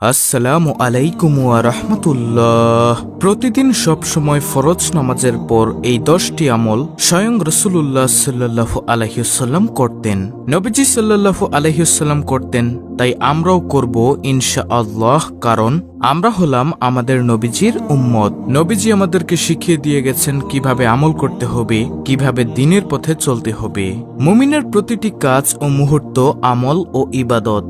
আসসালামু আলাইকুম ওয়া রাহমাতুল্লাহ। প্রতিদিন সব সময় ফরজ নামাজের পর এই 10টি আমল স্বয়ং রাসূলুল্লাহ সাল্লাল্লাহু আলাইহি ওয়াসাল্লাম করতেন। নবীজি সাল্লাল্লাহু আলাইহি ওয়াসাল্লাম করতেন, তাই আমরাও করব ইনশাআল্লাহ, কারণ আমরা হলাম আমাদের নবীজির উম্মত। নবীজি আমাদেরকে শিখিয়ে দিয়ে গেছেন কিভাবে আমল করতে হবে, কিভাবে দ্বীনের পথে চলতে হবে। মুমিনের প্রতিটি কাজ ও মুহূর্ত আমল ও ইবাদত।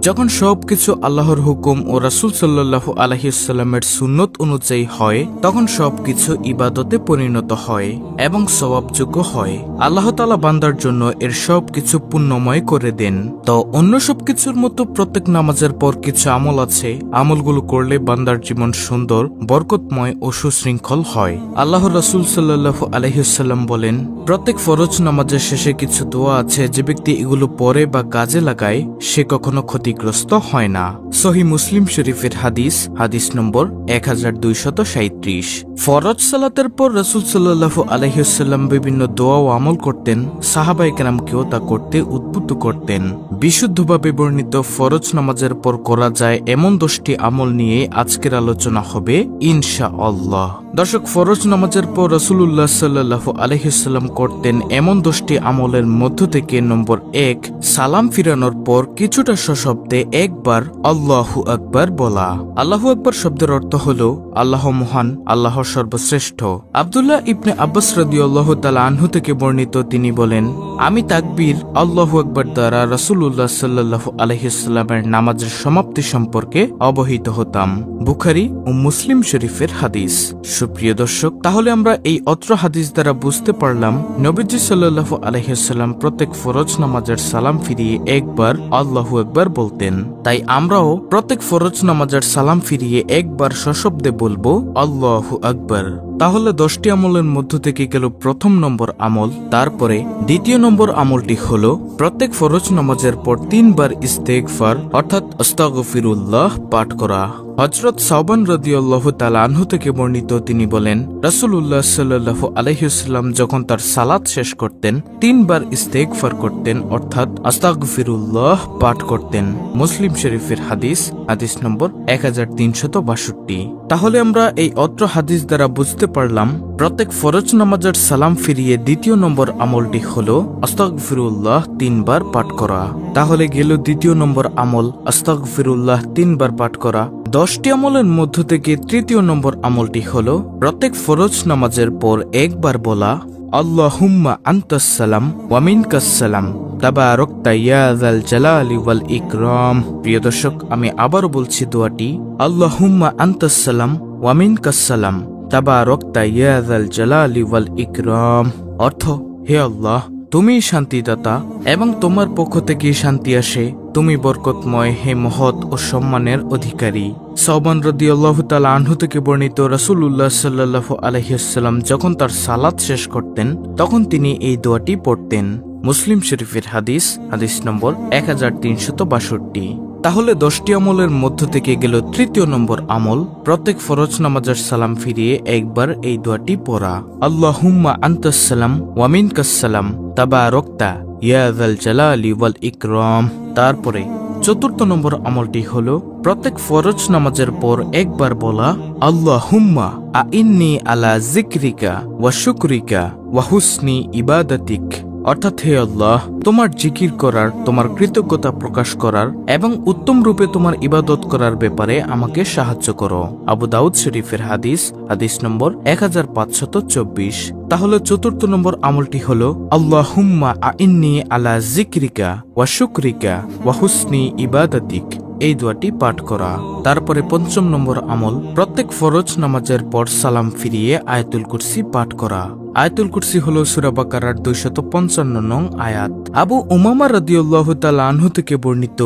যখন সবকিছু আল্লাহর হুকুম ও রাসূল সাল্লাল্লাহু আলাইহি ওয়াসাল্লামের সুন্নত অনুযায়ী হয়, তখন সবকিছু ইবাদতে পরিণত হয় এবং সওয়াবযোগ্য হয়। আল্লাহ তাআলা বান্দার জন্য এর সবকিছু পুণ্যময় করে দেন। তো অন্য সবকিছুর মতো প্রত্যেক নামাজের পর কিছু আমল আছে, আমলগুলো করলে বান্দার জীবন সুন্দর, বরকতময় ও সুশৃঙ্খল হয়। আল্লাহর রাসূল সাল্লাল্লাহু আলাইহি ওয়াসাল্লাম বলেন, প্রত্যেক ফরজ নামাজের শেষে কিছু দোয়া আছে, যে ব্যক্তি এগুলো পড়ে বা কাজে লাগায় সে কখনো ক্ষতিগ্রস্ত হয় না। সহিহ মুসলিম শরীফের হাদিস নম্বর 1237। ফরজ সালাতের পর রাসূল সাল্লাল্লাহু আলাইহি ওয়াসাল্লাম বিভিন্ন দোয়া ও আমল করতেন। সাহাবায়ে কেরামকেও তা করতে উদ্বুদ্ধ করতেন। বিশুদ্ধভাবে বর্ণিত ফরজ নামাজের পর করা যায় এমন 10টি আমল নিয়ে আজকের আলোচনা হবে ইনশাআল্লাহ। দর্শক, ফরজ নামাজের পর রাসূলুল্লাহ সাল্লাল্লাহু আলাইহি ওয়াসাল্লাম করতেন এমন 10টি আমলের মধ্য থেকে নম্বর 1, সালাম ফিরানোর পর কিছুটা সশব্দে একবার আল্লাহু আকবার বলা। আল্লাহু আকবার শব্দের অর্থ হল আল্লাহ মহান, আল্লাহ সর্বশ্রেষ্ঠ। আব্দুল্লাহ ইবনে আব্বাস রাদিয়াল্লাহু তাআলা আনহু থেকে বর্ণিত, তিনি বলেন, আমি তাকবীর আল্লাহু আকবার দ্বারা রাসূলুল্লাহ সাল্লাল্লাহু আলাইহি ওয়াসাল্লামের নামাজের সমাপ্তি সম্পর্কে অবহিত হতাম। বুখারী ও মুসলিম শরীফের হাদিস। সুপ্রিয় দর্শক, তাহলে আমরা এই অত্র হাদিস দ্বারা বুঝতে পারলাম নবীজি সাল্লাল্লাহু আলাইহি ওয়াসাল্লাম প্রত্যেক ফরজ নামাজের সালাম ফিরিয়ে একবার আল্লাহু আকবার বলতেন। তাই আমরাও প্রত্যেক ফরজ নামাজের সালাম ফিরিয়ে একবার সশব্দে বলবো আল্লাহু আকবার। তাহলে 10টি আমলের মধ্য থেকে গেল প্রথম নম্বর আমল। তারপরে দ্বিতীয় নম্বর আমলটি হল প্রত্যেক ফরজ নামাজের পর 3 বার ইস্তেগফার অর্থাৎ আস্তাগফিরুল্লাহ পাঠ করা। হযরত সাওবান রাদিয়াল্লাহু তাআলা আনহু থেকে বর্ণিত, তিনি বলেন, রাসূলুল্লাহ সাল্লাল্লাহু আলাইহি ওয়াসাল্লাম যখন তার সালাত শেষ করতেন 3 বার ইস্তেগফার করতেন অর্থাৎ আস্তাগফিরুল্লাহ পাঠ করতেন। মুসলিম শরীফের হাদিস নম্বর 1362। তাহলে আমরা এই অত্র হাদিস দ্বারা বুঝতে পারলাম প্রত্যেক ফরজ নামাজের সালাম ফিরিয়ে দ্বিতীয় নম্বর আমলটি হল আস্তাগফিরুল্লাহ 3 বার পাঠ করা। তাহলে গেল দ্বিতীয় নম্বর আমল, আস্তাগফিরুল্লাহ 3 বার পাঠ করা। 10টি আমলের মধ্য থেকে তৃতীয় নম্বর আমলটি হল প্রত্যেক ফরজ নামাজের পর একবার বলা আল্লাহুম্মা আনতাস সালাম ওয়া মিনকাস সালাম তাবারাকতা ইয়া যাল জালালি ওয়াল ইকরাম। প্রিয় দর্শক, আমি আবারও বলছি দোয়াটি, আল্লাহুম্মা আনতাস সালাম ওয়া মিনকাস সালাম তাবারাকতা ইয়া যাল জালালি ওয়াল ইকরাম। অর্থ, হে আল্লাহ, তুমি শান্তিদাতা এবং তোমার পক্ষ থেকে শান্তি আসে, তুমি বরকতময়, হে মহৎ ও সম্মানের অধিকারী। সাওবান রাদিয়াল্লাহু তাআলা আনহু থেকে বর্ণিত, রাসূলুল্লাহ সাল্লাল্লাহু আলাইহি ওয়াসাল্লাম যখন তার সালাত শেষ করতেন তখন তিনি এই দোয়াটি পড়তেন। মুসলিম শরীফের হাদিস নম্বর 1362। তাহলে 10টি আমলের মধ্য থেকে গেল তৃতীয় নম্বর আমল, প্রত্যেক ফরজ নামাজের সালাম ফিরিয়ে একবার এই দোয়াটি পড়া আল্লাহুম্মা আনতাস সালাম ওয়া মিনকাস সালাম তাবারাকতা ইয়া যাল জালালি ওয়াল ইকরাম। তারপরে চতুর্থ নম্বর আমলটি হল প্রত্যেক ফরজ নামাজের পর একবার বলা আল্লাহুম্মা আইন্নি আলা যিকরিকা ওয়া শুকরিকা ওয়া হুসনি ইবাদাতিক। অর্থাৎ, হে আল্লাহ, তোমার জিকির করার, তোমার কৃতজ্ঞতা প্রকাশ করার এবং উত্তম রূপে তোমার ইবাদত করার ব্যাপারে আমাকে সাহায্য করো। আবু দাউদ শরীফের হাদিস নম্বর 1524। তাহলে চতুর্থ নম্বর আমলটি হল আল্লাহুম্মা আইন্নি আলা যিকরিকা ওয়া শুকরিকা ওয়া হুসনি ইবাদাতিক, এই দোয়াটি পাঠ করা। তারপরে পঞ্চম নম্বর আমল, প্রত্যেক ফরজ নামাজের পর সালাম ফিরিয়ে আয়াতুল কুরসি পাঠ করা। আয়াতুল কুরসি হল সূরা বাকারার 255 নং আয়াত। আবু উমামা রাদিয়াল্লাহু তাআলা আনহু থেকে বর্ণিত,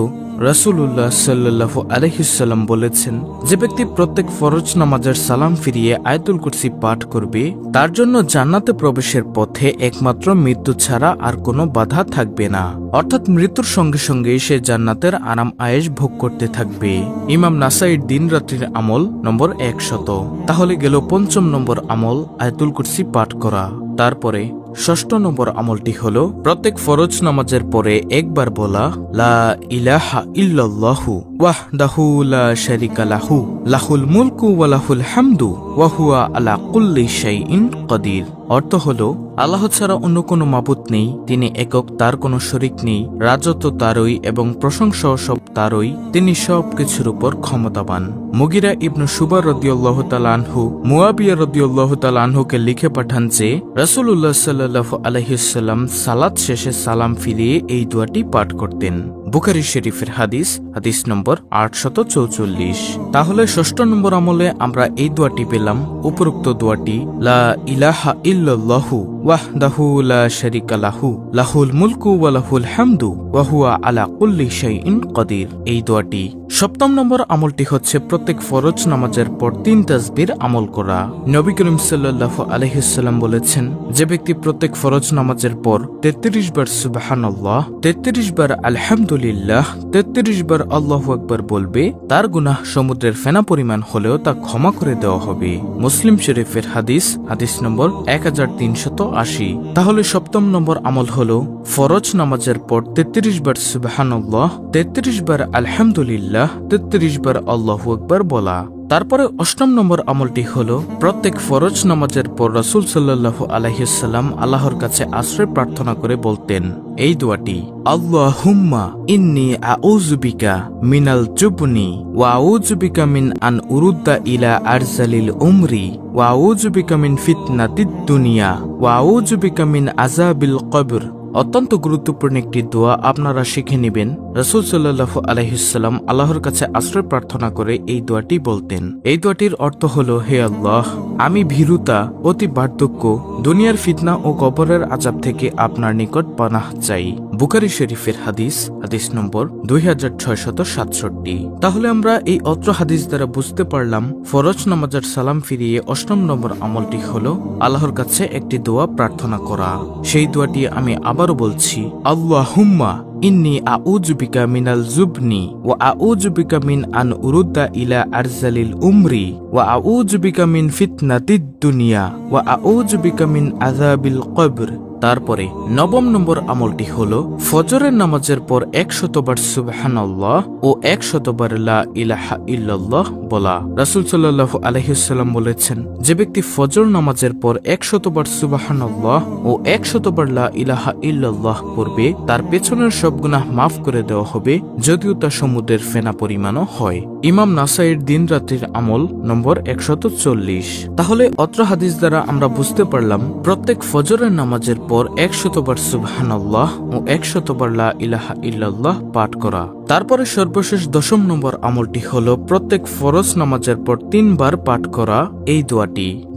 রাসূলুল্লাহ সাল্লাল্লাহু আলাইহি ওয়াসাল্লাম বলেছেন, যে ব্যক্তি প্রত্যেক ফরজ নামাজের সালাম ফিরিয়ে আয়াতুল কুরসি পাঠ করবে তার জন্য জান্নাতে প্রবেশের পথে একমাত্র মৃত্যু ছাড়া আর কোনো বাধা থাকবে না। অর্থাৎ মৃত্যুর সঙ্গে সঙ্গে সে জান্নাতের আরাম আয়েশ ভোগ করতে থাকবে। ইমাম নাসাইর দিন রাত্রির আমল নম্বর 100। তাহলে গেল পঞ্চম নম্বর আমল, আয়াতুল কুরসি পাঠ করা। তারপরে ষষ্ঠ নম্বর আমলটি হল প্রত্যেক ফরজ নামাজের পরে একবার বলা লা ইলাহা ইল্লাল্লাহু ওয়াহদাহু লা শারিকা লাহু লাহুল মুলকু ওয়া লাহুল হামদু ওয়া হুয়া আলা কুল্লি শাইইন কাদির। অর্থ হলো আল্লাহ ছাড়া অন্য কোনো মাবুদ নেই, তিনি একক, তার কোনো শরিক নেই, রাজত্ব তারই এবং প্রশংসা সব তারই, তিনি সব কিছুর উপর ক্ষমতাবান। মুগিরা ইবনু শুবা রাদিয়াল্লাহু তাআলা আনহু মুয়াবিয়া রাদিয়াল্লাহু তাআলা আনহুকে লিখে পাঠান যে রাসূলুল্লাহ সাল্লাল্লাহু আলাইহি ওয়াসাল্লাম সালাত শেষে সালাম ফিরিয়ে এই দোয়াটি পাঠ করতেন। বুখারী শরীফের হাদিস, হাদিস নম্বর 844। তাহলে ষষ্ঠ নম্বর আমলে আমরা এই দোয়াটি পেলাম, উপরোক্ত দোয়াটি লা ইলাহা ইল্লাল্লাহু ওয়াহদাহু লা শারিকা লাহু লাহুল মুলকু ওয়া লাহুল হামদু ওয়া হুয়া আলা কুল্লি শাইইন কাদির। এই দোয়াটি। সপ্তম নম্বর আমলটি হচ্ছে প্রত্যেক ফরজ নামাজের পর 3 তাসবির আমল করা। নবী করিম সাল্লাল্লাহু আলাইহি ওয়াসাল্লাম বলেছেন, যে ব্যক্তি প্রত্যেক ফরজ নামাজের পর 33 বার সুবহানাল্লাহ, 33 বার আলহামদুলিল্লাহ, 33 বার আল্লাহু আকবার বলবে, তার গুনাহ সমুদ্রের ফেনা পরিমাণ হলেও তা ক্ষমা করে দেওয়া হবে। মুসলিম শরীফের হাদিস, হাদিস নম্বর 1380। তাহলে সপ্তম নম্বর আমল হলো ফরজ নামাজের পর 33 বার সুবহানাল্লাহ, 33 বার আলহামদুলিল্লাহ, 33 বার আল্লাহু আকবার বলা। তারপরে অষ্টম নম্বর আমলটি হলো প্রত্যেক ফরজ নামাজের পর রাসূল সাল্লাল্লাহু আলাইহি ওয়াসাল্লাম আল্লাহর কাছে আশ্রয় প্রার্থনা করে বলতেন এই দোয়াটি, আল্লাহুম্মা ইন্নী আউযু বিকা মিনাল জুবনি ওয়া আউযু বিকা মিন আন উরুদ্দা ইলা আরজালিল উমরি ওয়া আউযু বিকা মিন ফিতনাতিদ দুনিয়া ওয়া আউযু বিকা মিন আযাবিল কবর। অত্যন্ত গুরুত্বপূর্ণ একটি দোয়া, আপনারা শিখে নেবেন। রাসূল সাল্লাল্লাহু আলাইহি ওয়াসাল্লাম আল্লাহর কাছে আশ্রয় প্রার্থনা করে এই দোয়াটি বলতেন। এই দোয়াটির অর্থ হলো, হে আল্লাহ, আমি ভীরুতা, অতি বার্ধক্য, দুনিয়ার ফিতনা ও কবরের আযাব থেকে আপনার নিকট পানাহ চাই। বুখারী শরীফের হাদিস, হাদিস নম্বর 2667। তাহলে আমরা এই অত্র হাদিস দ্বারা বুঝতে পারলাম ফরজ নামাজের সালাম ফিরিয়ে অষ্টম নম্বর আমলটি হলো আল্লাহর কাছে একটি দোয়া প্রার্থনা করা। সেই দোয়াটি আমি আবারও বলছি, আল্লাহুম্মা ইন্নী আউযু বিকা মিনাল জুবনি ওয়া আউযু বিকা মিন আন উরুদ্দা ইলা আরজালিল উমরি ওয়া আউযু বিকা মিন ফিতনাতিদ দুনিয়া ওয়া আউযু বিকা মিন আযাবিল কবর। তারপরে নবম নম্বর আমলটি হলো ফজরের নামাজের পর 100 বার সুবহানাল্লাহ ও 100 বার লা ইলাহা ইল্লাল্লাহ বলা। রাসূল সাল্লাল্লাহু আলাইহি ওয়াসাল্লাম বলেছেন, যে ব্যক্তি ফজর নামাজের পর 100 বার সুবহানাল্লাহ ও 100 বার লা ইলাহা ইল্লাল্লাহ পড়বে, তার পেছনের সব গুনাহ মাফ করে দেওয়া হবে, যদিও তা সমুদ্রের ফেনা পরিমাণও হয়। ইমাম নাসাইর দিন রাত্রির আমল নম্বর 140। তাহলে অত্র হাদিস দ্বারা আমরা বুঝতে পারলাম প্রত্যেক ফজরের নামাজের পর 100 বার সুবহানাল্লাহ ও 100 বার লা ইলাহা ইল্লাল্লাহ পাঠ করা। তারপরে সর্বশেষ দশম নম্বর আমলটি হলো প্রত্যেক ফরজ নামাজের পর 3 বার পাঠ করা এই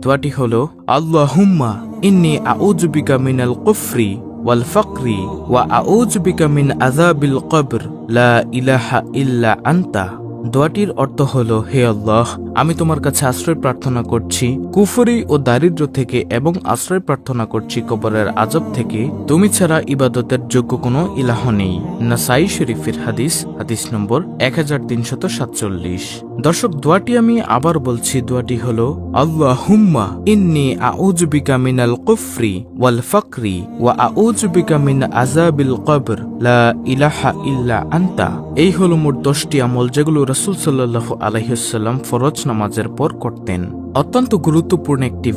দোয়াটি হলো, আল্লাহুম্মা ইন্নী আউযু বিকা মিনাল কুফরি ওয়াল ফাকরি ওয়া আউযু বিকা মিন আযাবিল কবর লা ইলাহা ইল্লা আনতা। দোয়াটির অর্থ হলো, হে আল্লাহ, আমি তোমার কাছে আশ্রয় প্রার্থনা করছি কুফরি ও দারিদ্র থেকে এবং আশ্রয় প্রার্থনা করছি কবরের আযাব থেকে, তুমি ছাড়া ইবাদতের যোগ্য কোনো ইলাহ নেই। নাসাই শরীফের হাদিস, হাদিস নম্বর 1347। দর্শক, দোয়াটি আমি আবার বলছি। দোয়াটি হলো, আল্লাহুম্মা ইন্নী আউযু বিকা মিনাল কুফরি ওয়াল ফাকরি ওয়া আউযু বিকা মিন আযাবিল কবর লা ইলাহা ইল্লা আনতা। এই হলো মোট 10টি আমল যেগুলো রাসূল সাল্লাল্লাহু আলাইহি ওয়াসাল্লাম ফরজ নামাজের পর করতেন। অত্যন্ত গুরুত্বপূর্ণ একটি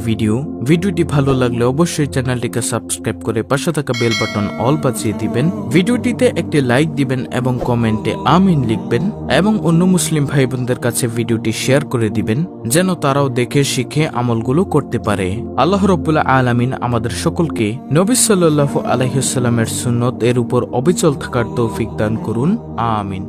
ভিডিওটি ভালো লাগলে অবশ্যই চ্যানেলটিকে সাবস্ক্রাইব করে পাশে থাকা বেল বাটন অল বাজিয়ে দিবেন। ভিডিওটিতে একটি লাইক দিবেন এবং কমেন্টে আমিন লিখবেন এবং অন্য মুসলিম ভাই বোনদের কাছে ভিডিওটি শেয়ার করে দিবেন, যেন তারাও দেখে শিখে আমলগুলো করতে পারে। আল্লাহ রাব্বুল আলামিন আমাদের সকলকে নবী সাল্লাল্লাহু আলাইহি ওয়াসাল্লামের সুন্নত এর উপর অবিচল থাকার তৌফিক দান করুন। আমিন।